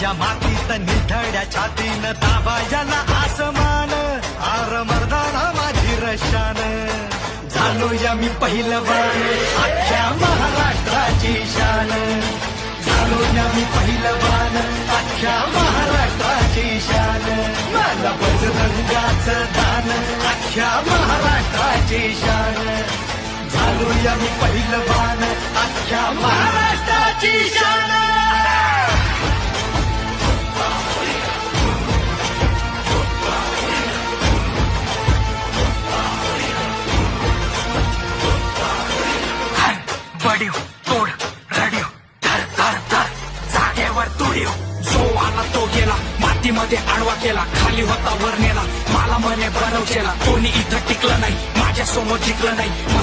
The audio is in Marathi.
माझ्या मातीत निधड्या छातीनं ताबा ज्याला आसमान आर मर्दाना माझी रशान झालो या मी पहिलवान अख्ख्या महाराष्ट्राची शान झालो या मी पहिलवान अख्ख्या महाराष्ट्राची शान मला बजरंगाचं दान अख्ख्या महाराष्ट्राची शान झालो या मी पहिलवान अख्ख्या महाराष्ट्राची शान बडीव तोड रडीव धर धर धर जागेवर तुडीव जो आला तो गेला मातीमध्ये आडवा केला खाली होता वर नेला मला म्हणे बरव केला कोणी इथं टिकलं नाही माझ्या समोर जिंकलं नाही